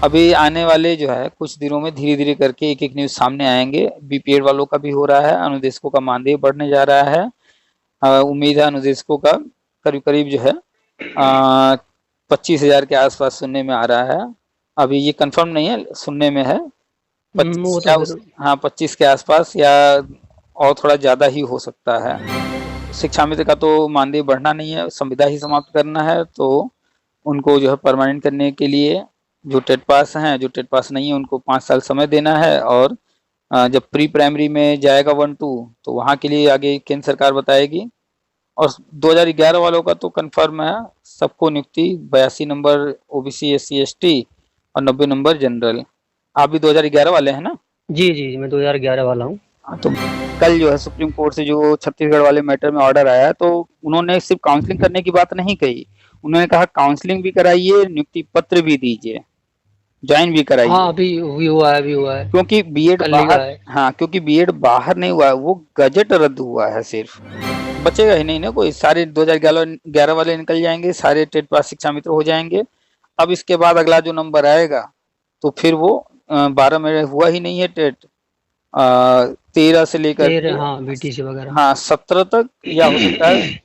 अभी आने वाले जो है कुछ दिनों में धीरे धीरे करके एक एक न्यूज सामने आएंगे। बीपीएड वालों का भी हो रहा है, अनुदेशकों का मानदेय बढ़ने जा रहा है। उम्मीद है अनुदेशकों का करीब करीब जो है 25,000 के आसपास सुनने में आ रहा है। अभी ये कंफर्म नहीं है, सुनने में है। 25 वो तो क्या फिर। उस, हाँ 25 के आसपास या और थोड़ा ज्यादा ही हो सकता है। शिक्षा मित्र का तो मानदेय बढ़ना नहीं है, संविदा ही समाप्त करना है। तो उनको जो है परमानेंट करने के लिए जो टेट पास हैं, जो टेट पास नहीं है, उनको 5 साल समय देना है। और जब प्री प्राइमरी में जाएगा 1-2 तो वहाँ के लिए आगे केंद्र सरकार बताएगी। और 2011 वालों का तो कंफर्म है, सबको नियुक्ति 82 नंबर ओबीसी एससी एसटी और 90 नंबर जनरल। आप भी 2011 वाले हैं ना? जी जी जी, मैं 2011 वाला हूँ। हाँ, तो कल जो है सुप्रीम कोर्ट से जो छत्तीसगढ़ वाले मैटर में ऑर्डर आया, तो उन्होंने सिर्फ काउंसलिंग करने की बात नहीं कही। उन्होंने कहा काउंसलिंग भी कराइए, नियुक्ति पत्र भी दीजिए, ज्वाइन भी हाँ, कराइए। अभी हुआ है, अभी हुआ है। क्योंकि बीएड कल ही का बाहर, है। हाँ क्योंकि बीएड बाहर नहीं हुआ है, वो गजट रद्द हुआ है सिर्फ। बचेगा ही नहीं ना कोई, सारे 2011 वाले निकल जाएंगे, सारे टेट पास शिक्षा मित्र हो जाएंगे। अब इसके बाद अगला जो नंबर आएगा तो फिर वो 12 में हुआ ही नहीं है टेट, 13 से लेकर के, 13, हाँ, बीटीसी वगैरह। हाँ 17 तक, या हो सकता है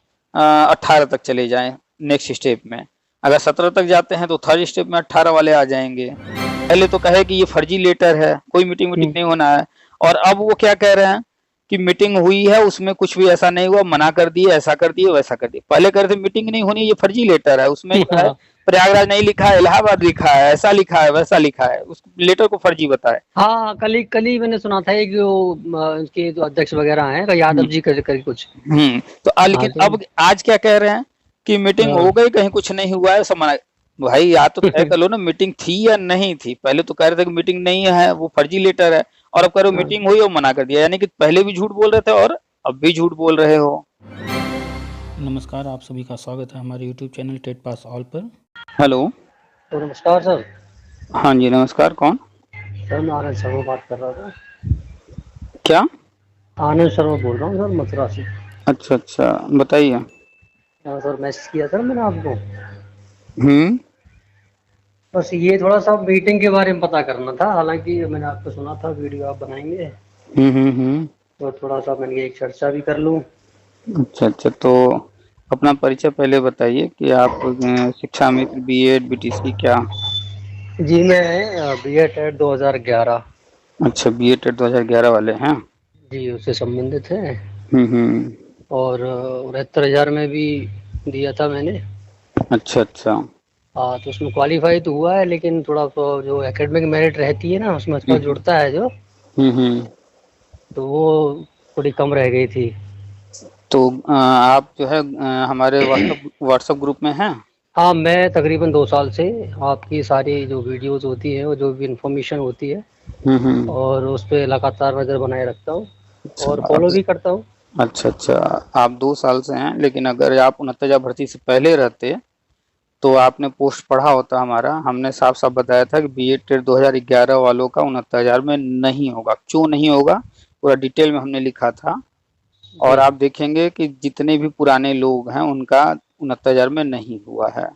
18 तक चले जाएं नेक्स्ट स्टेप में। अगर 17 तक जाते हैं तो थर्ड स्टेप में 18 वाले आ जाएंगे। पहले तो कहे कि ये फर्जी लेटर है, कोई मीटिंग वीटिंग हम्म। नहीं होना है। और अब वो क्या कह रहे हैं कि मीटिंग हुई है, उसमें कुछ भी ऐसा नहीं हुआ, मना कर दिए, ऐसा कर दिए, वैसा कर दिए। पहले कह रहे थे मीटिंग नहीं होनी, ये फर्जी लेटर है, उसमें जो है हाँ प्रयागराज नहीं लिखा है, इलाहाबाद लिखा है, ऐसा लिखा है, वैसा लिखा है, उस लेटर को फर्जी बताए। हाँ, कल ही मैंने सुना था एक जो उनके जो अध्यक्ष वगैरह हैं, यादव जी कर कुछ। तो हाँ लेकिन तो। अब आज क्या कह रहे हैं कि मीटिंग हो हाँ गई, कहीं कुछ नहीं हुआ है, सब मना। भाई या तो तय कर लो ना, मीटिंग थी या नहीं थी। पहले तो कह रहे थे कि मीटिंग नहीं है, वो फर्जी लेटर है। और अब कह रहे हो हाँ। मीटिंग हुई और मना कर दिया, यानी कि पहले भी झूठ बोल रहे थे और अब भी झूठ बोल रहे हो। नमस्कार, आप सभी का स्वागत है हमारे YouTube channel TET pass all पर। हेलो। तो नमस्कार सर। हाँ जी नमस्कार, कौन? सर मैं आनंद शर्मा बात कर रहा था। क्या? आनंद शर्मा बोल रहा हूँ सर, मथुरा से। अच्छा अच्छा, बताइए। हाँ सर, मैसेज किया था मैंने आपको। हम्म। बस ये थोड़ा सा मीटिंग के बारे में पता करना था, हालांकि मैंने आपको सुना था वीडियो आप बनाएंगे। हम्म। तो थोड़ा सा मैंने एक चर्चा भी कर लूँ। अच्छा अच्छा, तो अपना परिचय पहले बताइए कि आप शिक्षा मित्र बीएड बीटीसी क्या? जी मैं बी ए टेट 2011। अच्छा, बीएड टेट 2011 वाले हैं। जी उससे संबंधित है। हम्म। और 69,000 में भी दिया था मैंने। अच्छा अच्छा। हाँ तो उसमें क्वालिफाई तो हुआ है, लेकिन थोड़ा सा जो एकेडमिक मेरिट रहती है ना, उसमें थोड़ा हम्म जुड़ता है जो। हम्म। तो वो थोड़ी कम रह गई थी। तो आप जो है हमारे व्हाट्सएप ग्रुप में हैं? हाँ, मैं तकरीबन 2 साल से आपकी सारी जो वीडियोस होती हैं और जो भी इंफॉर्मेशन होती है, हम्म। और उस पर लगातार नज़र बनाए रखता हूँ अच्छा और आप, फॉलो भी करता हूँ। अच्छा अच्छा, आप 2 साल से हैं, लेकिन अगर आप 69 भर्ती से पहले रहते तो आपने पोस्ट पढ़ा होता हमारा। हमने साफ साफ बताया था कि बीएड टेट 2011 वालों का 69,000 में नहीं होगा। क्यों नहीं होगा, पूरा डिटेल में हमने लिखा था। और जी। आप देखेंगे कि जितने भी पुराने लोग हैं उनका 69,000 में नहीं हुआ है।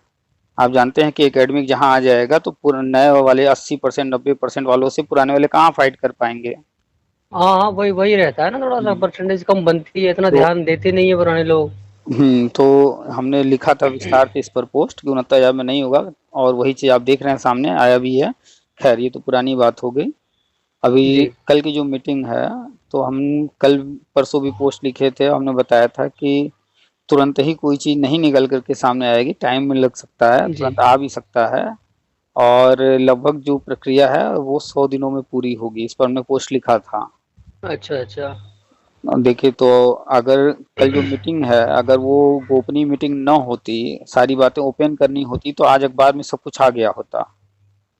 आप जानते हैं कि एकेडमिक जहां आ जाएगा तो पूरे नए वाले 80% 90% वालों से पुराने वाले कहाँ फाइट कर पाएंगे। हाँ हाँ, वही वही रहता है ना, थोड़ा सा हम्म, परसेंटेज कम बनती है, इतना तो ध्यान देते नहीं है पुराने लोग। तो हमने लिखा था विस्तार से इस पर पोस्ट कि 69,000 में नहीं होगा। और वही चीज आप देख रहे हैं, सामने आया भी है। खैर ये तो पुरानी बात हो गई। अभी जी कल की जो मीटिंग है, तो हम कल परसों भी पोस्ट लिखे थे, हमने बताया था कि तुरंत ही कोई चीज नहीं निकल करके सामने आएगी, टाइम में लग सकता है, जी। तुरंत आ भी सकता है। और लगभग जो प्रक्रिया है वो 100 दिनों में पूरी होगी, इस पर हमने पोस्ट लिखा था। अच्छा अच्छा। देखिए तो अगर कल जो मीटिंग है, अगर वो गोपनीय मीटिंग न होती, सारी बातें ओपन करनी होती, तो आज अखबार में सब कुछ आ गया होता।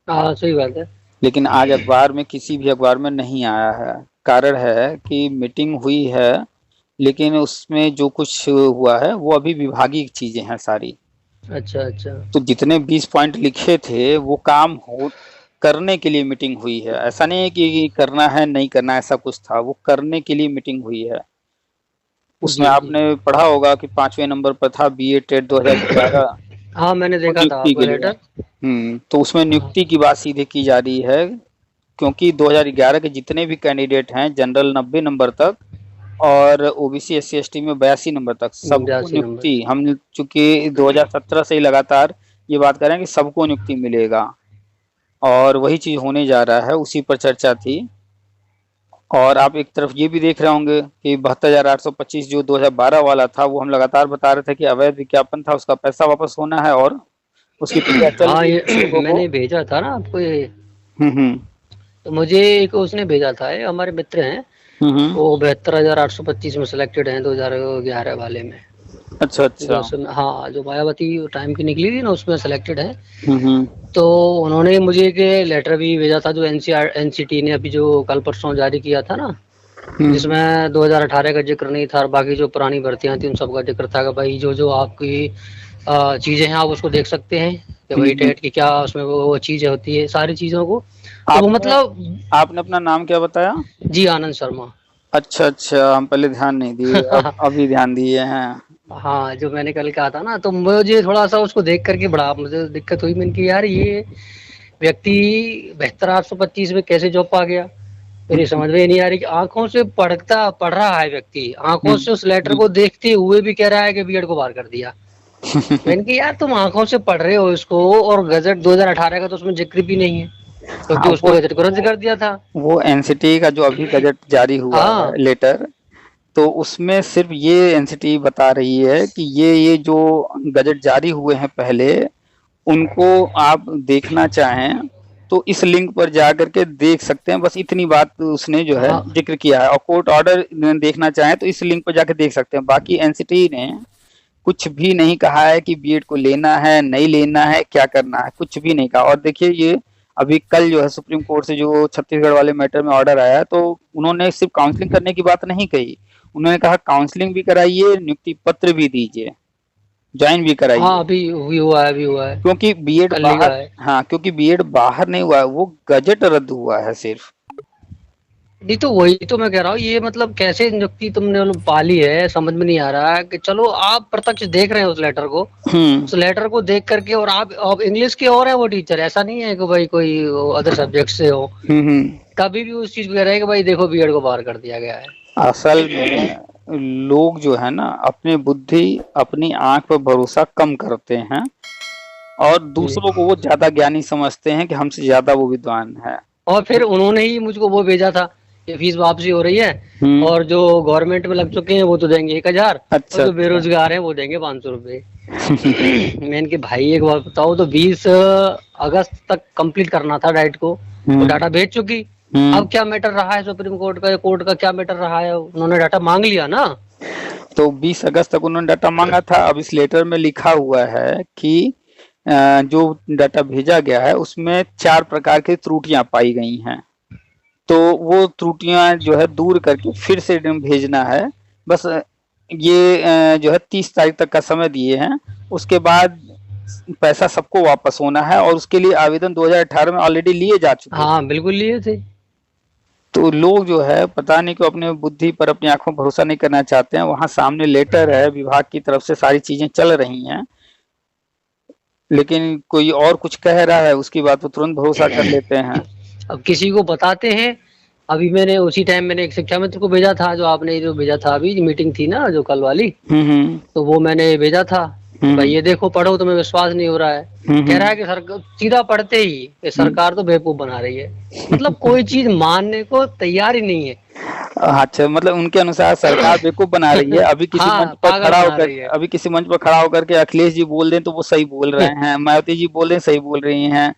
हाँ सही बात है। लेकिन आज अखबार में, किसी भी अखबार में नहीं आया है। कारण है कि मीटिंग हुई है, लेकिन उसमें जो कुछ हुआ है वो अभी विभागीय चीजें हैं सारी। अच्छा अच्छा। तो जितने 20 पॉइंट लिखे थे वो काम हो करने के लिए मीटिंग हुई है। ऐसा नहीं है कि करना है नहीं करना, ऐसा कुछ था, वो करने के लिए मीटिंग हुई है। उसमें जी जी। आपने पढ़ा होगा कि 5वें नंबर पर था बीए टेट 2011। हाँ मैंने देखा था नियुक्ति आपका के लिए। लेटर। तो उसमें हाँ नियुक्ति की बात सीधे की जा रही है, क्योंकि 2011 के जितने भी कैंडिडेट हैं, जनरल 90 नंबर तक और ओबीसी एससी एसटी में 82 नंबर तक, सबको 82 नंबर। नियुक्ति। हम चूंकि 2017 से ही लगातार ये बात कर रहे हैं कि सबको नियुक्ति मिलेगा, और वही चीज होने जा रहा है, उसी पर चर्चा थी। और आप एक तरफ ये भी देख रहे होंगे कि 72,825 जो 2012 वाला था, वो हम लगातार बता रहे थे कि अवैध विज्ञापन था, उसका पैसा वापस होना है, और उसकी प्रक्रिया चल हाँ रही ये है कुछ लोगों को। मैंने भेजा था ना आपको ये, हम्म। तो मुझे एक उसने भेजा था, ये हमारे मित्र हैं, हम्म। वो 72,825 में सिलेक्टेड हैं 2011 वाले में। अच्छा जो अच्छा। उसमें हाँ जो मायावती टाइम की निकली थी ना उसमें सिलेक्टेड है। हम्म। तो उन्होंने मुझे एक लेटर भी भेजा था जो एनसीटी ने अभी जो कल परसों जारी किया था ना, हम्म। जिसमें 2018 का जिक्र नहीं था और बाकी जो पुरानी भर्तियां थी उन सब का जिक्र था कि भाई जो जो आपकी चीजें हैं आप उसको देख सकते हैं कि भाई हम्म। टेट की क्या उसमें वो चीजें होती है सारी चीजों को। तो वो आपने मतलब आपने अपना नाम क्या बताया? जी आनंद शर्मा। अच्छा अच्छा, हम पहले ध्यान नहीं दिए, अब अभी ध्यान दिए हैं। हाँ जो मैंने कल कहा था ना, तो मुझे थोड़ा सा उसको देख करके बड़ा मुझे दिक्कत हुई। मैंने कि यार ये व्यक्ति 72,825 में कैसे जॉब पा गया, मेरी हम्म। समझ में नहीं आ रही। कि आंखों से पढ़ रहा है व्यक्ति, आंखों हम्म। से उस लेटर को देखते हुए भी कह रहा है कि बीएड को बाहर कर दिया। मैंने कहा यार तुम आंखों से पढ़ रहे हो इसको, और गजट 2018 का तो उसमें जिक्र भी नहीं है, क्योंकि हाँ, उसको गजट को रद्द कर दिया था। वो एनसीटी का जो अभी बजट जारी हुआ है, हाँ लेटर, तो उसमें सिर्फ ये एनसीटी बता रही है कि ये जो गजट जारी हुए हैं पहले, उनको आप देखना चाहें तो इस लिंक पर जा करके देख सकते हैं। बस इतनी बात उसने जो है हाँ जिक्र किया है। और कोर्ट ऑर्डर देखना चाहें तो इस लिंक पर जाकर देख सकते हैं। बाकी एनसीटी ने कुछ भी नहीं कहा है कि बीएड को लेना है, नहीं लेना है, क्या करना है, कुछ भी नहीं कहा। और देखिए, ये अभी कल जो है सुप्रीम कोर्ट से जो छत्तीसगढ़ वाले मैटर में ऑर्डर आया है, तो उन्होंने सिर्फ काउंसलिंग करने की बात नहीं कही, उन्होंने कहा काउंसलिंग भी कराइए, नियुक्ति पत्र भी दीजिए, ज्वाइन भी हाँ कराइए। अभी हुआ है, क्योंकि बीएड कल ही का बाहर, है। हाँ, क्योंकि बीएड बाहर नहीं हुआ है, वो गजट रद्द हुआ है सिर्फ। नहीं तो वही तो मैं कह रहा हूँ, ये मतलब कैसे नियुक्ति तुमने मतलब पाली है, समझ में नहीं आ रहा है। कि चलो आप प्रत्यक्ष देख रहे हैं उस लेटर को, हम्म। उस लेटर को देख करके, और आप इंग्लिश के और है वो टीचर, ऐसा नहीं है कि भाई कोई अदर सब्जेक्ट से हो, हम्म। तभी भी उस चीज को कह रहे हैं कि भाई देखो बीएड को बाहर कर दिया गया है। असल में लोग जो है ना, अपनी बुद्धि, अपनी आंख पर भरोसा कम करते हैं, और जी। दूसरों को वो ज्यादा ज्ञानी समझते हैं कि हमसे ज्यादा वो विद्वान है। और फिर उन्होंने ही मुझको वो भेजा था कि फीस वापसी हो रही है, हम्म। और जो गवर्नमेंट में लग चुके हैं वो तो देंगे 1,000, और अच्छा जो अच्छा। बेरोजगार हैं वो देंगे 500 रुपये। मैंने कि भाई एक बात बताओ, तो 20 अगस्त तक कंप्लीट करना था डाइट को, वो हम्म। डाटा भेज चुकी। हम्म। अब क्या मैटर रहा है सुप्रीम कोर्ट का या कोर्ट का, क्या मैटर रहा है, उन्होंने डाटा मांग लिया ना। तो 20 अगस्त तक उन्होंने डाटा मांगा था। अब इस लेटर में लिखा हुआ है कि जो डाटा भेजा गया है उसमें 4 प्रकार की त्रुटियां पाई गई हैं, तो वो त्रुटियां जो है दूर करके फिर से भेजना है। बस ये जो है 30 तारीख तक का समय दिए हैं, उसके बाद पैसा सबको वापस होना है, और उसके लिए आवेदन 2018 में ऑलरेडी लिए जा चुके हैं। हाँ बिल्कुल लिए थे। तो लोग जो है पता नहीं क्यों अपने बुद्धि पर, अपनी आंखों पर भरोसा नहीं करना चाहते हैं। वहां सामने लेटर है, विभाग की तरफ से सारी चीजें चल रही हैं, लेकिन कोई और कुछ कह रहा है, उसकी बात पर तुरंत भरोसा कर लेते हैं। अब किसी को बताते हैं। अभी मैंने उसी टाइम मैंने एक शिक्षा मित्र को भेजा था, जो आपने जो भेजा था अभी मीटिंग थी ना जो कल वाली, हम्म। तो वो मैंने भेजा था। भाई ये देखो पढ़ो, तुम्हें विश्वास नहीं हो रहा है। कह रहा है कि सरकार सीधा पढ़ते ही कि सरकार तो बेवकूफ बना रही है। मतलब कोई चीज मानने को तैयार ही नहीं है। अच्छा, मतलब उनके अनुसार सरकार बेवकूफ बना रही है। अभी किसी हाँ मंच पर पागल खड़ा बना होकर, रही है। अभी किसी मंच पर खड़ा होकर के अखिलेश जी बोल दें तो वो सही बोल रहे हैं, मायावती जी बोल दें सही बोल रही हैं,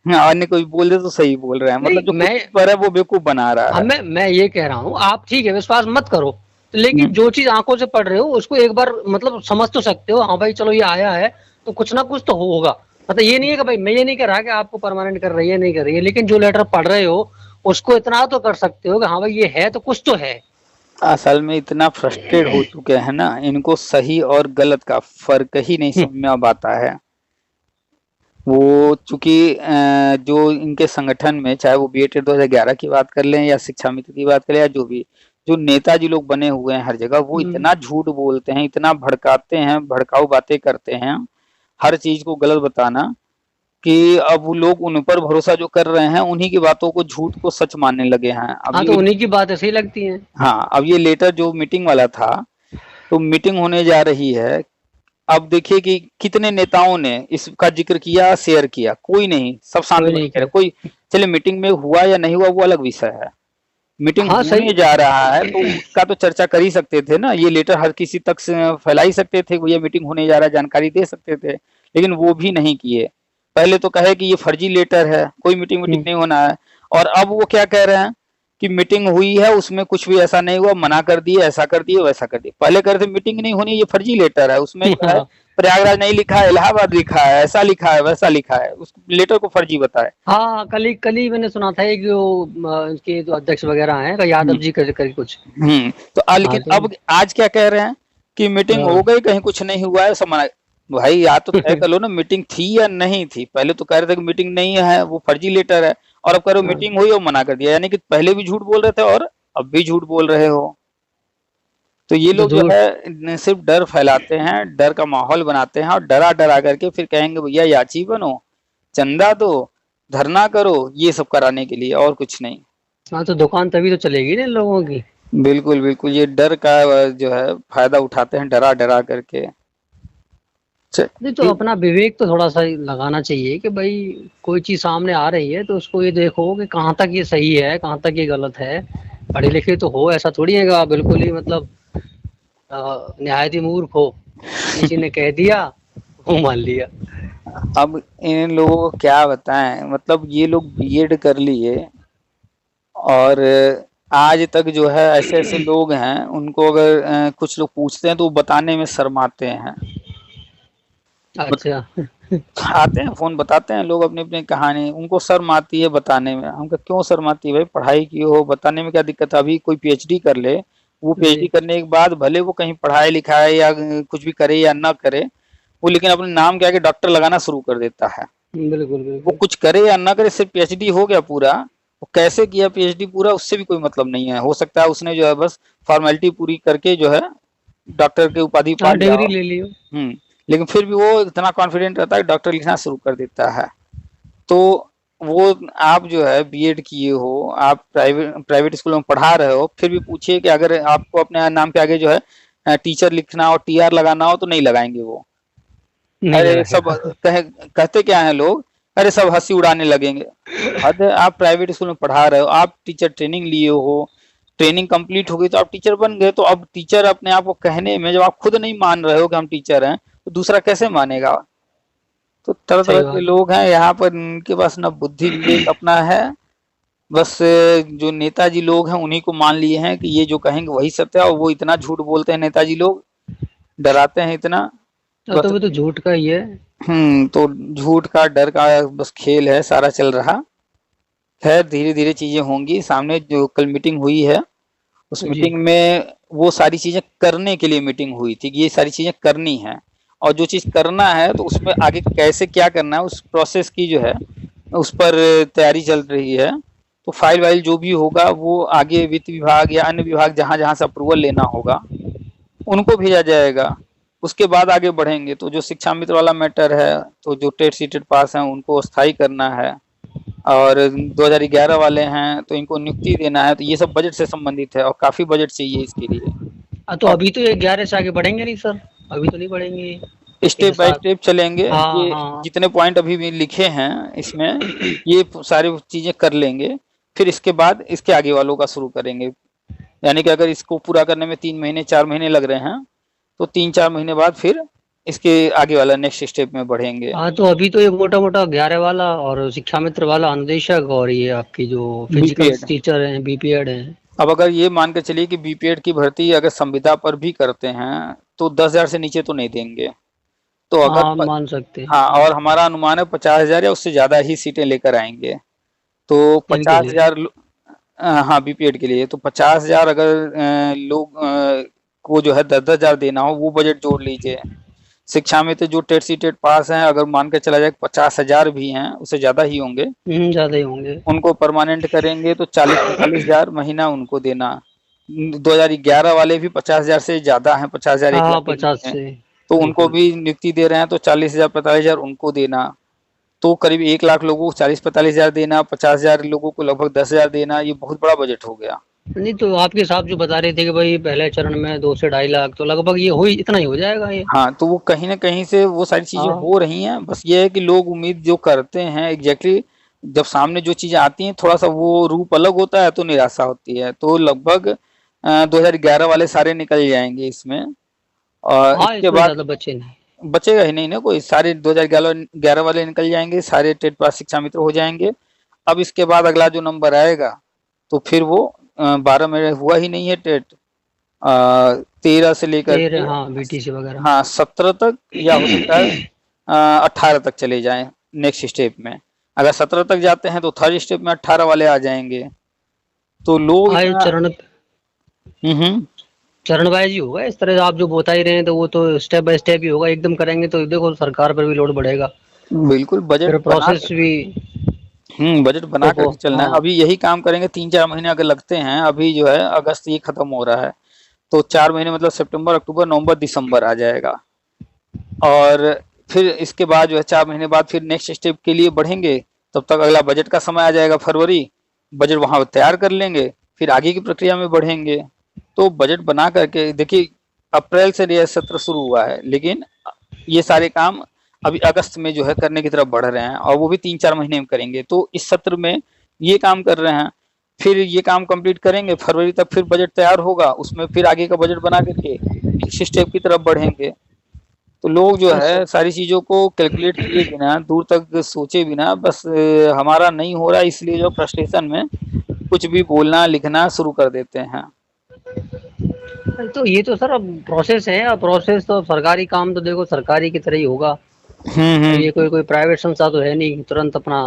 अन्य कोई बोल दे तो सही बोल रहे हैं। नहीं मतलब जो मैं कुर्सी पर है वो बेवकूफ बना रहा हाँ है। मैं ये कह रहा हूँ, आप ठीक है विश्वास मत करो, तो लेकिन हम्म। जो चीज आंखों से पढ़ रहे हो उसको एक बार मतलब समझ तो सकते हो। हाँ भाई चलो ये आया है तो कुछ ना कुछ तो होगा। मतलब ये नहीं है कि भाई, मैं ये नहीं कह रहा कि आपको परमानेंट कर रही है नहीं कर रही है, लेकिन जो लेटर पढ़ रहे हो उसको इतना तो कर सकते हो कि हाँ भाई ये है तो कुछ तो है। असल में इतना फ्रस्ट्रेट हो चुके हैं ना, इनको सही और गलत का फर्क ही नहीं समझ में अब आता है। वो चूंकि जो इनके संगठन में, चाहे वो बीएड 2011 की बात कर लें या शिक्षा मित्र की बात करें, या जो भी जो नेताजी लोग बने हुए हैं हर जगह, वो इतना झूठ बोलते हैं, इतना भड़काते हैं, भड़काऊ बातें करते हैं, हर चीज को गलत बताना, कि अब वो लोग उन पर भरोसा जो कर रहे हैं, उन्हीं की बातों को, झूठ को सच मानने लगे हैं। अब हाँ, तो ये, उन्हीं की बातें सही लगती हैं। हाँ, अब ये लेटर जो मीटिंग वाला था, तो मीटिंग होने जा रही है। अब देखिए कि कितने नेताओं ने इसका जिक्र किया, शेयर किया, कोई नहीं, सब शांत कोई बैठ नहीं के रहे। किया। कोई, चलिए मीटिंग में हुआ या नहीं हुआ वो अलग विषय है, मीटिंग हाँ, होने सही। जा रहा है तो उसका तो चर्चा कर ही सकते थे ना, ये लेटर हर किसी तक से फैला ही सकते थे, ये मीटिंग होने जा रहा है, जानकारी दे सकते थे, लेकिन वो भी नहीं किए। पहले तो कहे कि ये फर्जी लेटर है, कोई मीटिंग मीटिंग हुँ। नहीं होना है, और अब वो क्या कह रहे हैं कि मीटिंग हुई है, उसमें कुछ भी ऐसा नहीं हुआ, मना कर दिए, ऐसा कर दिए, वैसा कर दिए। पहले कह रहे थे मीटिंग नहीं होनी, ये फर्जी लेटर है, उसमें जो है हाँ, प्रयागराज नहीं लिखा है, इलाहाबाद लिखा है, ऐसा लिखा है, वैसा लिखा है, उस लेटर को फर्जी बताए। हाँ, कल ही मैंने सुना था एक जो इनके जो अध्यक्ष वगैरह हैं, यादव जी करके कुछ। तो हाँ, लेकिन तो अब आज क्या कह रहे हैं कि मीटिंग हो गई, कहीं कुछ नहीं हुआ है, सब मना। भाई या तो तय कर लो ना, मीटिंग थी या नहीं थी। पहले तो कह रहे थे कि मीटिंग नहीं है, वो फर्जी लेटर है, और अब कह रहे हो हाँ, मीटिंग हुई और मना कर दिया, यानी कि पहले भी झूठ बोल रहे थे और अब भी झूठ बोल रहे हो। तो ये तो लोग जो झूठ। है सिर्फ डर फैलाते हैं, डर का माहौल बनाते हैं, और डरा डरा करके फिर कहेंगे भैया याची बनो, चंदा दो, धरना करो, ये सब कराने के लिए, और कुछ नहीं। हाँ, तो दुकान तभी तो चलेगी ना इन लोगों की। बिल्कुल बिल्कुल, ये डर का जो है फायदा उठाते हैं, डरा डरा करके। नहीं, तो अपना विवेक तो थोड़ा सा लगाना चाहिए कि भाई कोई चीज सामने आ रही है तो उसको ये देखो कि कहाँ तक ये सही है, कहाँ तक ये गलत है। पढ़े लिखे तो हो, ऐसा थोड़ी है कि आप बिल्कुल ही मतलब निहायत ही मूर्ख हो, किसी ने कह दिया वो मान लिया। अब इन लोगों को क्या बताएं, मतलब ये लोग बीएड कर लिए, और आज तक जो है ऐसे ऐसे लोग हैं, उनको अगर कुछ लोग पूछते हैं तो वो बताने में शर्माते हैं। अच्छा। आते हैं फोन, बताते हैं लोग अपनी अपनी कहानी, उनको शर्म आती है बताने में। हमको क्यों शर्म आती है भाई, पढ़ाई की हो, बताने में क्या दिक्कत है। अभी कोई पीएचडी कर ले, वो पीएचडी जी, करने के बाद भले वो कहीं पढ़ाई लिखाई या कुछ भी करे या ना करे, वो लेकिन अपने नाम के आगे डॉक्टर लगाना शुरू कर देता है। बिल्कुल वो बिल्कुल। कुछ करे या ना करे, सिर्फ पीएचडी हो गया पूरा, वो कैसे किया पीएचडी पूरा उससे भी कोई मतलब नहीं है। हो सकता है उसने जो है बस फॉर्मेलिटी पूरी करके जो है डॉक्टर की उपाधि पा हाँ, लिया डिग्री हो। ले लियो। लेकिन फिर भी वो इतना कॉन्फिडेंट रहता है कि डॉक्टर लिखना शुरू कर देता है। तो वो, आप जो है बीएड किए हो, आप प्राइवेट प्राइवेट स्कूल में पढ़ा रहे हो, फिर भी पूछिए कि अगर आपको अपने नाम के आगे जो है टीचर लिखना और टीआर लगाना हो तो नहीं लगाएंगे वो। नहीं अरे सब लगाएगा। कहते क्या है लोग, अरे सब हंसी उड़ाने लगेंगे। हद है, आप प्राइवेट स्कूल में पढ़ा रहे हो, आप टीचर ट्रेनिंग लिए हो, ट्रेनिंग कंप्लीट हो गई तो आप टीचर बन गए, तो अब टीचर अपने आप को कहने में, जब आप खुद नहीं मान रहे हो कि हम टीचर हैं, तो दूसरा कैसे मानेगा। तो तरह तरह सही के बात। लोग हैं यहाँ पर, इनके पास ना बुद्धि विवेक अपना है, बस जो नेताजी लोग हैं उन्हीं को मान लिए हैं कि ये जो कहेंगे वही सत्य है, और वो इतना झूठ बोलते हैं नेताजी लोग, डराते हैं इतना, तो बस। वो तो झूठ का ही है। तो झूठ का, डर का बस खेल है सारा चल रहा। खैर धीरे धीरे चीजें होंगी। सामने जो कल मीटिंग हुई है, उस जी। मीटिंग में वो सारी चीजें करने के लिए मीटिंग हुई थी कि ये सारी चीजें करनी है, और जो चीज करना है तो उसमें आगे कैसे क्या करना है, उस प्रोसेस की जो है उस पर तैयारी चल रही है। तो फाइल वाइल जो भी होगा वो आगे वित्त विभाग या अन्य विभाग जहां जहां से अप्रूवल लेना होगा उनको भेजा जाएगा। उसके बाद आगे बढ़ेंगे। तो जो शिक्षा मित्र वाला मैटर है, तो जो टेट सीटेट पास हैं उनको स्थायी करना है, और 2011 वाले हैं तो इनको नियुक्ति देना है। तो ये सब बजट से संबंधित है, और काफी बजट चाहिए इसके लिए। तो और अभी तो ये 11 से आगे बढ़ेंगे नहीं सर, अभी तो नहीं बढ़ेंगे ये स्टेप बाय साथ। स्टेप चलेंगे। हाँ ये हाँ। जितने पॉइंट अभी भी लिखे हैं इसमें, ये सारी चीजें कर लेंगे, फिर इसके बाद इसके आगे वालों का शुरू करेंगे। यानी कि अगर इसको पूरा करने में 3 महीने 4 महीने लग रहे हैं, तो 3-4 महीने बाद फिर इसके आगे वाला नेक्स्ट स्टेप में बढ़ेंगे। हाँ, तो अभी तो ये मोटा मोटा 11 वाला और शिक्षा मित्र वाला अनुदेशक और ये आपकी जो फिजिकल बीपीएड। टीचर हैं, बीपीएड हैं। अब अगर ये मान के चलिए कि बीपीएड की भर्ती अगर संविदा पर भी करते हैं तो 10,000 से नीचे तो नहीं देंगे। तो अगर हाँ, मान सकते हैं। हाँ, और हमारा अनुमान है 50,000 या उससे ज्यादा ही सीटें लेकर आएंगे। तो इनके लिए। 50,000 हाँ बीपीएड के लिए, तो 50,000 अगर लोग को जो है 10,000 देना हो, वो बजट जोड़ लीजिए। शिक्षा में तो जो टेट सी टेट पास हैं, अगर मान के चला जाए 50,000 भी हैं, उससे ज्यादा ही होंगे, ज्यादा ही होंगे। उनको परमानेंट करेंगे तो 40-45,000 महीना उनको देना। 2011 वाले भी 50,000 से ज्यादा हैं, 50,000 1 हाँ, लाख के 50 नीचे हैं। से। तो उनको बिल्कुल। भी नियुक्ति दे रहे हैं, तो 40,000 45,000 उनको देना, तो करीब 1 लाख लोगों को 40-45,000 देना, 50,000 लोगों को लगभग 10,000 देना, ये बहुत बड़ा बजट हो गया। नहीं तो आपके साहब जो बता रहे थे कि भाई पहले चरण में 2 से ढाई लाख, तो लगभग ये हो ही इतना ही हो जाएगा ये। हाँ, तो वो कहीं न कहीं से वो सारी चीज़ें हाँ, हो रही हैं, बस ये है कि लोग उम्मीद जो करते हैं एग्ज़ैक्टली जब सामने जो चीज़ें आती हैं, थोड़ा-सा वो रूप अलग होता है तो निराशा होती है। तो लगभग 2011 वाले सारे निकल जाएँगे इसमें, और हाँ, इसके इसमें बाद ज़्यादा बचे नहीं। बचेगा ही नहीं ना कोई, सारे 2011 वाले निकल जाएँगे, सारे टेट पास शिक्षा मित्र हो जाएँगे। अब इसके बाद अगला जो नंबर आएगा, तो फिर वो 12 में हुआ ही नहीं है टेट, 13 से लेकर के 13 हाँ, बीटीसी वगैरह। हाँ 17 तक, या हो सकता है 18 तक चले जाएँ नेक्स्ट स्टेप में। अगर 17 तक जाते हैं तो थर्ड स्टेप में 18 वाले आ जाएँगे। तो लोग हाँ, ये इतना हुँ। चरण वाइज ही होगा। इस तरह से आप जो बता ही रहे हैं, तो वो तो स्टेप बाय स्टेप ही होगा। एकदम करेंगे तो देखो सरकार पर भी लोड बढ़ेगा। बिल्कुल बजट फिर बना प्रोसेस भी बजट बना तो कर के चलना है। हाँ, अभी यही काम करेंगे 3-4 महीने अगर लगते हैं, अभी जो है अगस्त ये खत्म हो रहा है, तो 4 महीने मतलब सितंबर, अक्टूबर, नवंबर, दिसंबर आ जाएगा। और फिर इसके बाद जो है 4 महीने बाद फिर नेक्स्ट स्टेप के लिए बढ़ेंगे, तब तक अगला बजट का समय आ जाएगा फरवरी, बजट वहाँ तैयार कर लेंगे, फिर आगे की प्रक्रिया में बढ़ेंगे। तो बजट बना करके देखिए, अप्रैल से ये सत्र शुरू हुआ है, लेकिन ये सारे काम अभी अगस्त में जो है करने की तरफ बढ़ रहे हैं, और वो भी 3-4 महीने में करेंगे। तो इस सत्र में ये काम कर रहे हैं, फिर ये काम कंप्लीट करेंगे, फरवरी तक फिर बजट तैयार होगा, उसमें फिर आगे का बजट बना करके नेक्स्ट स्टेप की तरफ बढ़ेंगे। तो लोग जो है सारी चीज़ों को कैलकुलेट किए बिना, दूर तक सोचे बिना, बस हमारा नहीं हो रहा इसलिए जो फ्रस्ट्रेशन में कुछ भी बोलना, लिखना शुरू कर देते हैं। तो ये तो सर अब प्रोसेस है। अब प्रोसेस तो सरकारी काम तो देखो सरकारी की तरह ही होगा। ये कोई प्राइवेट संस्था तो है नहीं, तुरंत अपना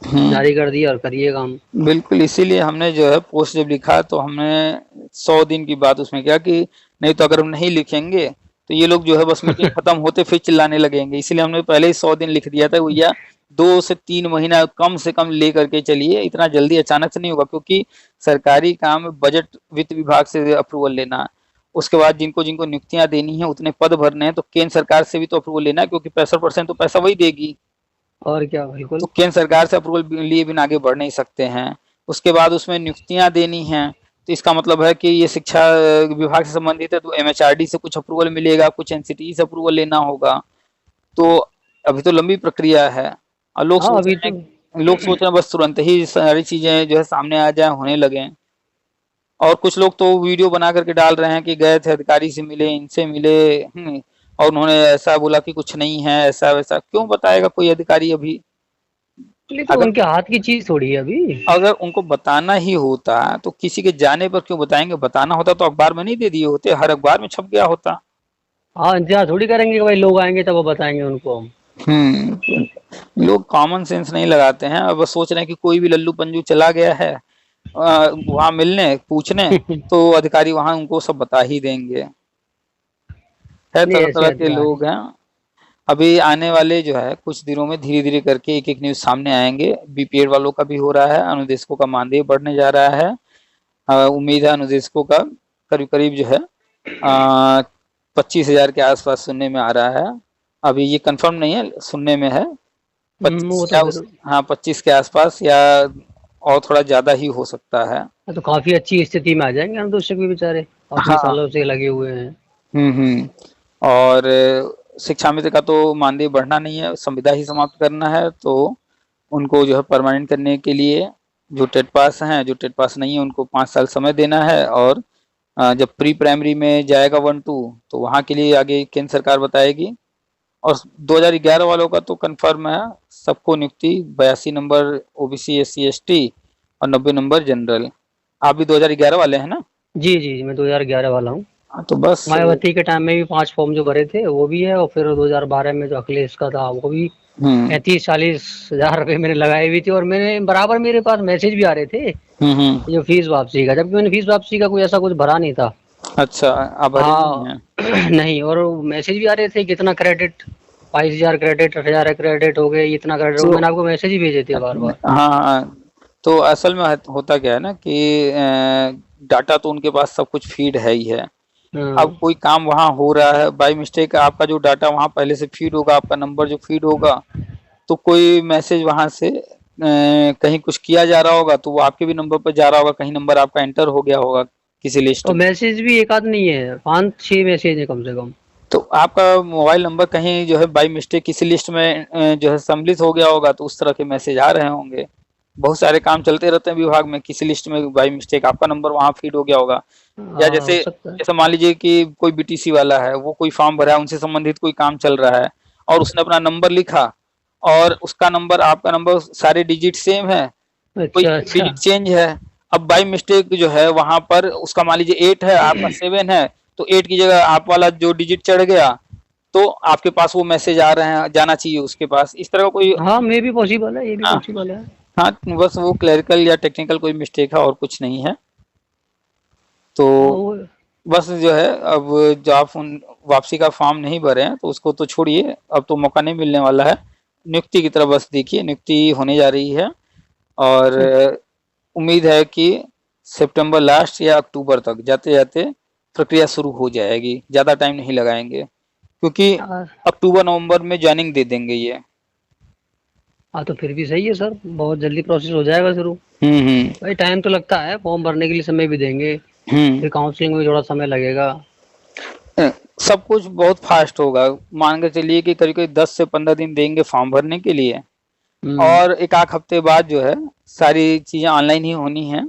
हुँ। जारी कर दिया और करिए काम। बिल्कुल, इसीलिए हमने जो है पोस्ट जब लिखा तो हमने 100 दिन की बात उसमें किया कि नहीं तो अगर हम नहीं लिखेंगे तो ये लोग जो है बस मीटिंग खत्म होते फिर चिल्लाने लगेंगे। इसीलिए हमने पहले ही 100 दिन लिख दिया था भैया, 2 से 3 महीना कम से कम लेकर के चलिए, इतना जल्दी अचानक से नहीं होगा, क्योंकि सरकारी काम में बजट वित्त विभाग से अप्रूवल लेना, उसके बाद जिनको-जिनको नियुक्तियाँ देनी है उतने पद भरने हैं, तो केंद्र सरकार से भी तो अप्रूवल लेना है, क्योंकि 65% तो पैसा वही देगी। और क्या, तो बिल्कुल। केंद्र सरकार से अप्रूवल लिए बिना आगे बढ़ नहीं सकते हैं। उसके बाद उसमें नियुक्तियाँ देनी हैं, तो इसका मतलब है कि ये शिक्षा विभाग से संबंधित है, तो एमएचआरडी से कुछ अप्रूवल मिलेगा, कुछ एनसीटी से अप्रूवल लेना होगा। तो अभी तो लंबी प्रक्रिया है, और हाँ, अभी तो लोग सोच रहे हैं बस तुरंत ही सारी चीज़ें जो है सामने आ जाएँ, होने लगें। और कुछ लोग तो वीडियो बना करके डाल रहे हैं कि गए थे अधिकारी से मिले, इनसे मिले, और उन्होंने ऐसा बोला कि कुछ नहीं है, ऐसा-वैसा। क्यों बताएगा कोई अधिकारी अभी? ये तो अगर उनके हाथ की चीज थोड़ी है अभी। अगर उनको बताना ही होता तो किसी के जाने पर क्यों बताएंगे? बताना होता तो अखबार में नहीं दे दिए होते, हर अखबार में छप गया होता। हाँ, इंतजार थोड़ी करेंगे कि भाई लोग आएंगे तब वो बताएंगे उनको हम। लोग कॉमन सेंस नहीं लगाते हैं, अब बस सोच रहे हैं कि कोई भी लल्लू पंजू चला गया है वहाँ मिलने पूछने, तो अधिकारी वहाँ उनको सब बता ही देंगे। है नहीं, तरह ऐसे तरह के अधिकारी। लोग हैं। अभी आने वाले जो है कुछ दिनों में धीरे धीरे करके एक एक न्यूज सामने आएंगे। बीपीएड वालों का भी हो रहा है, अनुदेशकों का मानदेय बढ़ने जा रहा है। उम्मीद है अनुदेशकों का करीब करीब जो है 25,000 के आसपास सुनने में आ रहा है। अभी ये कंफर्म नहीं है, सुनने में है 25 वो तो या फिर 25 के आसपास, या और थोड़ा ज्यादा ही हो सकता है। तो काफी अच्छी स्थिति में आ जाएंगे हम दूसरे भी बेचारे, काफी हाँ। सालों से लगे हुए हैं। हम्म। और शिक्षा मित्र का तो मानदेय बढ़ना नहीं है, संविदा ही समाप्त करना है। तो उनको जो है परमानेंट करने के लिए जो टेट पास हैं, जो टेट पास नहीं है, उनको 5 साल समय देना है। और जब प्री प्राइमरी में जाएगा 1-2 तो वहाँ के लिए आगे केंद्र सरकार बताएगी। और 2011 वालों का तो कंफर्म है, सबको नियुक्ति 82 नंबर ओबीसी एससी एसटी और 90 नंबर जनरल। आप भी 2011 वाले हैं ना? जी जी, मैं 2011 वाला हूँ। तो बस मायावती के टाइम में भी 5 फॉर्म जो भरे थे वो भी है, और फिर 2012 में जो अखिलेश का था वो भी हम्म 35-40 हजार रुपए मैंने लगाए हुए थे। और मैंने बराबर मेरे पास मैसेज भी आ रहे थे जो फीस वापसी का, जबकि मैंने फीस वापसी का कोई ऐसा कुछ भरा नहीं था। अच्छा, आप भरे नहीं हाँ। हैं? नहीं, और मैसेज भी आ रहे थे कितना क्रेडिट, 22,000 क्रेडिट, 8,000 क्रेडिट हो गए, इतना क्रेडिट हो तो गया। मैंने आपको मैसेज ही भेजे थे बार बार। हाँ हाँ, तो असल में होता क्या है ना कि डाटा तो उनके पास सब कुछ फीड है ही है, हाँ। अब कोई काम वहाँ हो रहा है, बाय मिस्टेक आपका जो डाटा वहाँ पहले से फीड होगा, आपका नंबर जो फीड होगा, तो कोई मैसेज वहाँ से कहीं कुछ किया जा रहा होगा तो वो आपके भी नंबर पर जा रहा होगा, कहीं नंबर आपका एंटर हो गया होगा किसी लिस्ट और में। मैसेज भी एक आध नहीं है, 5-6 मैसेज है कम से कम। तो आपका मोबाइल नंबर कहीं जो है बाय मिस्टेक किसी लिस्ट में जो है सम्मिलित हो गया होगा, तो उस तरह के मैसेज आ रहे होंगे। बहुत सारे काम चलते रहते हैं विभाग में, किसी लिस्ट में बाय मिस्टेक आपका नंबर वहाँ फीड हो गया होगा। या हाँ, जैसे हो सकता है। जैसे मान लीजिए कि कोई बीटीसी वाला है, वो कोई फॉर्म भरा है, उनसे संबंधित कोई काम चल रहा है और उसने अपना नंबर लिखा और उसका नंबर आपका नंबर सारे डिजिट सेम है, कोई अच्छा, अच्छा। डिजिट चेंज है। अब बाय मिस्टेक जो है वहां पर उसका मान लीजिए 8 है, आपका 7 है, तो 8 की जगह आप वाला जो डिजिट चढ़ गया, तो आपके पास वो मैसेज आ रहे हैं, जाना चाहिए उसके पास। इस तरह का कोई हाँ, मे भी पॉसिबल है, ये भी हाँ, पॉसिबल है। हाँ, बस वो क्लरिकल या टेक्निकल कोई मिस्टेक है और कुछ नहीं है। तो वो बस जो है, अब जो आप वापसी का फॉर्म नहीं भरे हैं तो उसको तो छोड़िए, अब तो मौका नहीं मिलने वाला है। नियुक्ति की तरफ बस देखिए, नियुक्ति होने जा रही है और उम्मीद है कि सितंबर लास्ट या अक्टूबर तक जाते जाते प्रक्रिया शुरू हो जाएगी, ज़्यादा टाइम नहीं लगाएंगे क्योंकि हाँ, अक्टूबर नवंबर में ज्वाइनिंग दे देंगे ये। हाँ, तो फिर भी सही है सर, बहुत जल्दी प्रोसेस हो जाएगा शुरू। हम्म। भाई टाइम तो लगता है, फॉर्म भरने के लिए समय भी देंगे, हम्म। फिर काउंसलिंग में थोड़ा समय लगेगा। सब कुछ बहुत फास्ट होगा। मान के चलिए कि करीब करीब 10 से 15 दिन देंगे फॉर्म भरने के लिए हम्म। और एक आध हफ्ते बाद जो है सारी चीजें ऑनलाइन ही होनी है।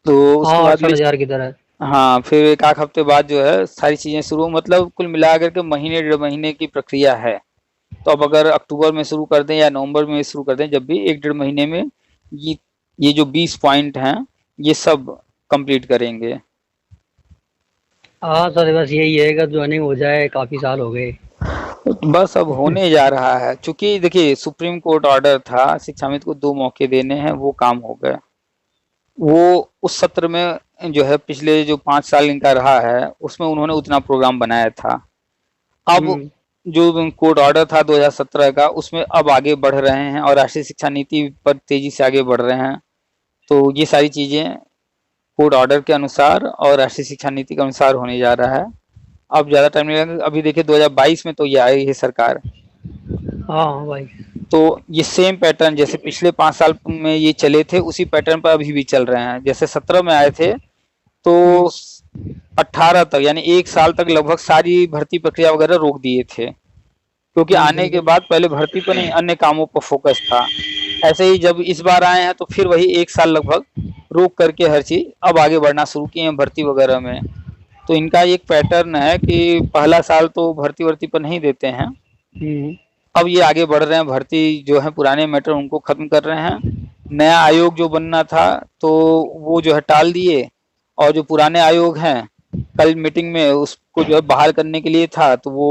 तो उसके हाँ, बाद अड़सठ लिस्ट, हजार की तरह। हाँ, फिर एक आध हफ्ते बाद जो है सारी चीजें शुरू, मतलब कुल मिला करके महीने 1.5 महीने की प्रक्रिया है। तो अब अगर अक्टूबर में शुरू कर दें या नवंबर में शुरू कर दें, जब भी 1-1.5 महीने में ये ये जो 20 पॉइंट हैं ये सब कंप्लीट करेंगे। हाँ सर, बस यही है कि ज्वाइनिंग हो जाए, काफी साल हो गए। बस अब होने जा रहा है, चूंकि देखिए सुप्रीम कोर्ट ऑर्डर था शिक्षा मित्र को 2 मौके देने हैं, वो काम हो गए। वो उस सत्र में जो है पिछले जो 5 साल इनका रहा है उसमें उन्होंने उतना प्रोग्राम बनाया था। अब हम्म। जो कोर्ट ऑर्डर था 2017 का, उसमें अब आगे बढ़ रहे हैं और राष्ट्रीय शिक्षा नीति पर तेजी से आगे बढ़ रहे हैं। तो ये सारी चीजें कोर्ट ऑर्डर के अनुसार और राष्ट्रीय शिक्षा नीति के अनुसार होने जा रहा है। अब ज्यादा टाइम नहीं लगेगा। अभी देखिए 2022 में तो ये आई है सरकार, हाँ भाई। तो ये सेम पैटर्न जैसे पिछले 5 साल में ये चले थे उसी पैटर्न पर अभी भी चल रहे हैं। जैसे 17 में आए थे तो 18 तक यानी 1 साल तक लगभग सारी भर्ती प्रक्रिया वगैरह रोक दिए थे, क्योंकि आने के बिल्कुल। बाद पहले भर्ती पर नहीं अन्य कामों पर फोकस था। ऐसे ही जब इस बार आए हैं तो फिर वही 1 साल लगभग रोक करके हर चीज अब आगे बढ़ना शुरू किए हैं भर्ती वगैरह में। तो इनका एक पैटर्न है कि पहला साल तो भर्ती वर्ती पर नहीं देते हैं, हम्म। अब ये आगे बढ़ रहे हैं, भर्ती जो है पुराने मैटर उनको खत्म कर रहे हैं। नया आयोग जो बनना था तो वो जो है टाल दिए, और जो पुराने आयोग हैं कल मीटिंग में उसको जो है बहाल करने के लिए था तो वो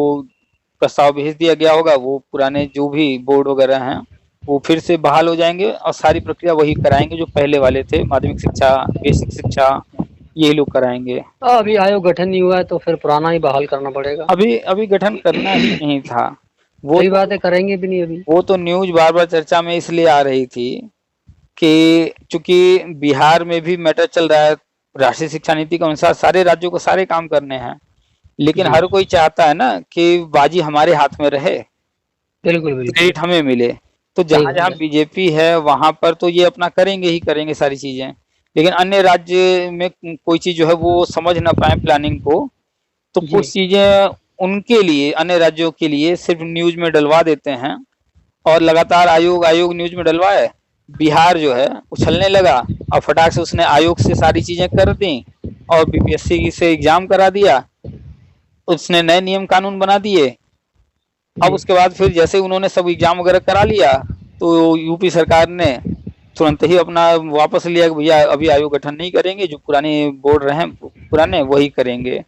प्रस्ताव भेज दिया गया होगा। वो पुराने जो भी बोर्ड वगैरह हैं वो फिर से बहाल हो जाएंगे और सारी प्रक्रिया वही कराएंगे जो पहले वाले थे, माध्यमिक शिक्षा, बेसिक शिक्षा, यही लोग कराएंगे। अभी आयोग गठन नहीं हुआ है तो फिर पुराना ही बहाल करना पड़ेगा। अभी अभी गठन करना ही नहीं था। वो सही तो बात है, करेंगे भी नहीं अभी। वो तो न्यूज बार बार चर्चा में इसलिए आ रही थी कि चूंकि बिहार में भी मैटर चल रहा है, राष्ट्रीय शिक्षा नीति के अनुसार सारे राज्यों को सारे काम करने हैं, लेकिन जी। हर कोई चाहता है ना कि बाजी हमारे हाथ में रहे, बिल्कुल बिल्कुल। क्रेडिट हमें मिले। तो सही जहां बात जहां है। बीजेपी है वहां पर तो ये अपना करेंगे ही करेंगे सारी चीजें, लेकिन अन्य राज्य में कोई चीज जो है वो समझ ना पाए प्लानिंग को, तो जी। कुछ चीजें उनके लिए अन्य राज्यों के लिए सिर्फ न्यूज में डलवा देते हैं। और लगातार आयोग आयोग न्यूज में डलवाए, बिहार जो है उछलने लगा और फटाक से उसने आयोग से सारी चीजें कर दी और बीपीएससी से एग्जाम करा दिया, उसने नए नियम कानून बना दिए। अब जी। उसके बाद फिर जैसे उन्होंने सब एग्जाम वगैरह करा लिया तो यूपी सरकार ने तुरंत ही अपना वापस लिया कि भैया अभी आयोग गठन नहीं करेंगे, जो पुराने बोर्ड रहे पुराने वही करेंगे।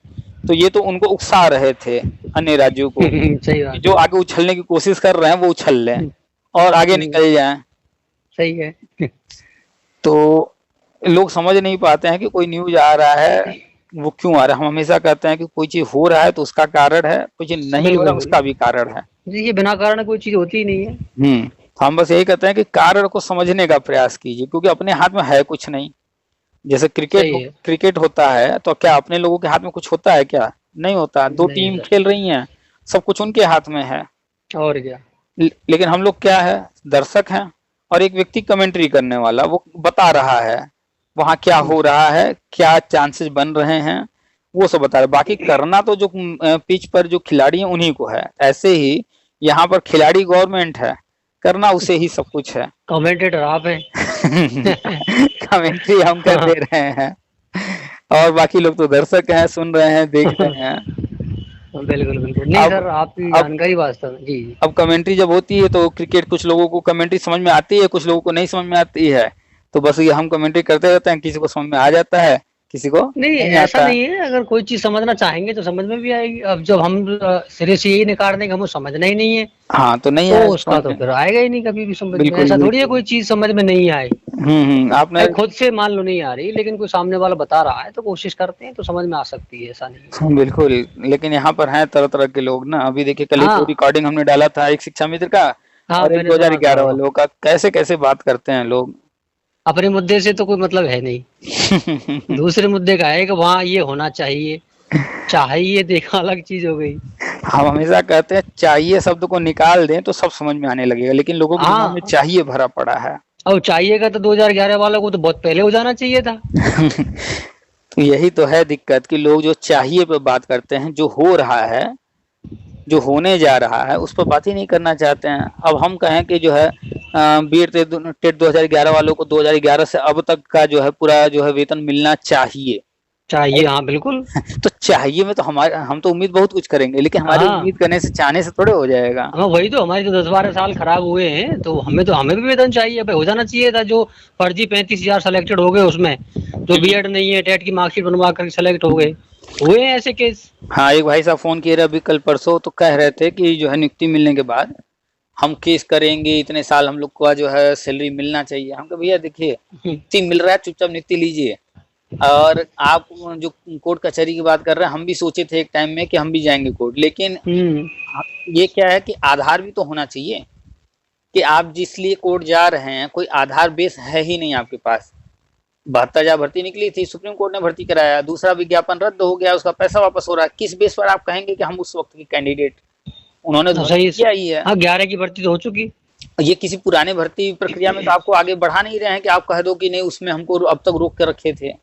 तो ये तो उनको उकसा रहे थे अन्य राज्यों को, सही बात जो आगे उछलने की कोशिश कर रहे हैं वो उछल लें है। और आगे निकल जाएं। सही है। तो लोग समझ नहीं पाते हैं कि कोई न्यूज आ रहा है वो क्यों आ रहा है। हम हमेशा कहते हैं कि कोई चीज हो रहा है तो उसका कारण है, कोई चीज नहीं हो बिल्कुल रहा उसका बिल्कुल। भी कारण है। जी, ये बिना कारण कोई चीज होती ही नहीं है। तो हम बस यही कहते हैं कि कारण को समझने का प्रयास कीजिए, क्योंकि अपने हाथ में है कुछ नहीं। जैसे सही है। क्रिकेट होता है तो क्या अपने लोगों के हाथ में कुछ होता है क्या? नहीं होता। दो नहीं टीम सर। खेल रही हैं, सब कुछ उनके हाथ में है। और क्या। लेकिन हम लोग क्या है, दर्शक हैं, और एक व्यक्ति कमेंट्री करने वाला वो बता रहा है वहां क्या हो रहा है, क्या चांसेस बन रहे हैं, वो सब बता रहा है। बाकी करना तो जो पिच पर जो खिलाड़ी हैं उन्हीं को है। ऐसे ही यहाँ पर खिलाड़ी गवर्नमेंट है, करना उसे ही सब कुछ है। कमेंटेटर आप हैं। कमेंट्री हम कर दे हाँ, रहे हैं और बाकी लोग तो दर्शक हैं, सुन रहे हैं, देख रहे हैं। बिल्कुल बिल्कुल। नहीं अब सर, आपकी अब जानकारी वास्तव में जी। अब कमेंट्री जब होती है तो क्रिकेट कुछ लोगों को कमेंट्री समझ में आती है, कुछ लोगों को नहीं समझ में आती है। तो बस ये हम कमेंट्री करते रहते हैं, किसी को समझ में आ जाता है, किसी को नहीं, नहीं ऐसा आता है। नहीं है, अगर कोई चीज समझना चाहेंगे तो समझ में भी आएगी। अब जब हम सिरे से यही निकाल देंगे हमें समझना ही नहीं है, हाँ, तो नहीं तो आया उसका समझ तो में। फिर आएगा ही नहीं कभी भी समझ में। बिल्कुल ऐसा थोड़ी है बिल्कुल। कोई चीज समझ में नहीं आए। आपने भाई खुद से मान लो नहीं आ रही, लेकिन कोई सामने वाला बता रहा है तो कोशिश करते हैं तो समझ में आ सकती है, ऐसा नहीं है। बिल्कुल। लेकिन यहाँ पर हैं तरह तरह के लोग ना। अभी देखिए कल ही तो हाँ रिकॉर्डिंग हमने डाला था एक शिक्षा मित्र का हाँ, और एक मैंने सुना था 2011 वो। वालों का। कैसे कैसे बात करते हैं लोग। अपने मुद्दे से तो कोई मतलब है नहीं, दूसरे मुद्दे का है कि वहाँ ये होना चाहिए। चाहिए देखा अलग चीज हो गई। हम हमेशा कहते हैं चाहिए शब्द को निकाल दें तो सब समझ में आने लगेगा, लेकिन लोगों के दिमाग में हाँ, चाहिए भरा पड़ा है। और चाहिएगा तो 2011 वालों को तो बहुत पहले हो जाना चाहिए था। तो यही तो है दिक्कत कि लोग जो चाहिए पे बात करते हैं, जो हो रहा है, जो होने जा रहा है उस पर बात ही नहीं करना चाहते हैं। अब हम कहें कि जो है बीएड टेट 2011 वालों को 2011 से अब तक का जो है पूरा जो है वेतन मिलना चाहिए। चाहिए, हाँ बिल्कुल। तो चाहिए में तो हमारे हम तो उम्मीद बहुत कुछ करेंगे, लेकिन हमारी हाँ, उम्मीद करने से चाहने से थोड़े हो जाएगा। हाँ वही तो, हमारे तो 10-12 साल खराब हुए हैं, तो हमें भी वेतन चाहिए भाई। हो जाना चाहिए था। जो फर्जी 35,000 सेलेक्टेड हो गए उसमें, जो बीएड नहीं है टेट की मार्कशीट बनवा कर सेलेक्ट हो गए, हुए हैं ऐसे केस। हाँ, एक भाई साहब फोन किए रहे अभी कल परसों, तो कह रहे थे कि जो है नियुक्ति मिलने के बाद हम केस करेंगे, इतने साल हम लोग को जो है सैलरी मिलना चाहिए। हम कहा भैया देखिए नियुक्ति मिल रहा है, चुपचाप नियुक्ति लीजिए। और आप जो कोर्ट कचहरी की बात कर रहे हैं, हम भी सोचे थे एक टाइम में कि हम भी जाएंगे कोर्ट, लेकिन ये क्या है कि आधार भी तो होना चाहिए कि आप जिस लिए कोर्ट जा रहे हैं कोई आधार बेस है ही नहीं आपके पास। 72,000 भर्ती निकली थी, सुप्रीम कोर्ट ने भर्ती कराया, दूसरा विज्ञापन रद्द हो गया, उसका पैसा वापस हो रहा है। किस बेस पर आप कहेंगे कि हम उस वक्त के कैंडिडेट, उन्होंने तो भर्ती सही। किया ही है। हाँ, 11 की भर्ती तो हो चुकी। ये किसी पुराने भर्ती प्रक्रिया में तो आपको आगे बढ़ा नहीं रहे हैं कि आप कह दो कि नहीं उसमें हमको अब तक रोक के रखे थे,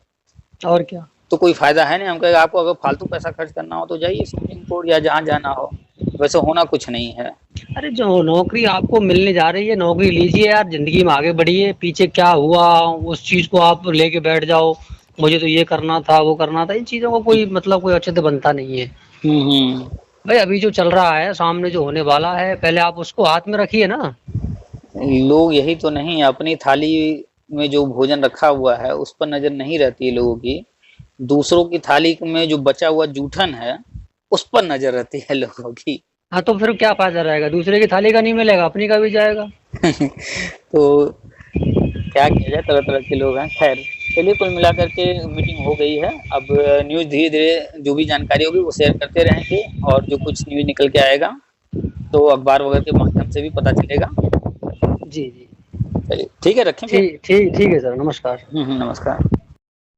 और क्या। तो कोई फायदा है नहीं। हम कहेंगे आपको अगर फालतू पैसा खर्च करना हो तो जाइए सुप्रीम कोर्ट या जहाँ जाना हो, वैसे होना कुछ नहीं है। अरे जो नौकरी आपको मिलने जा रही है, नौकरी लीजिए यार, जिंदगी में आगे बढ़िए। पीछे क्या हुआ उस चीज को आप लेके बैठ जाओ, मुझे तो ये करना था वो करना था, इन चीजों का कोई मतलब कोई अच्छे से बनता नहीं है। हम्म। भाई अभी जो चल रहा है, सामने जो होने वाला है, पहले आप उसको हाथ में रखिए ना। लोग यही तो नहीं, अपनी थाली में जो भोजन रखा हुआ है उस पर नजर नहीं रहती है लोगों की, दूसरों की थाली में जो बचा हुआ जूठन है उस पर नजर रहती है लोगों की। हाँ, तो फिर क्या फायदा रहेगा, दूसरे की थाली का नहीं मिलेगा, अपनी का भी जाएगा। तो क्या किया जाए, तरह तरह के लोग हैं। खैर चलिए, कुल मिलाकर के मीटिंग हो गई है। अब न्यूज़ धीरे धीरे जो भी जानकारी होगी वो शेयर करते रहेंगे, और जो कुछ न्यूज़ निकल के आएगा तो अखबार वगैरह के माध्यम से भी पता चलेगा। जी जी। चलिए ठीक है, रखें फिर। ठीक ठीक ठीक है सर, नमस्कार। नमस्कार।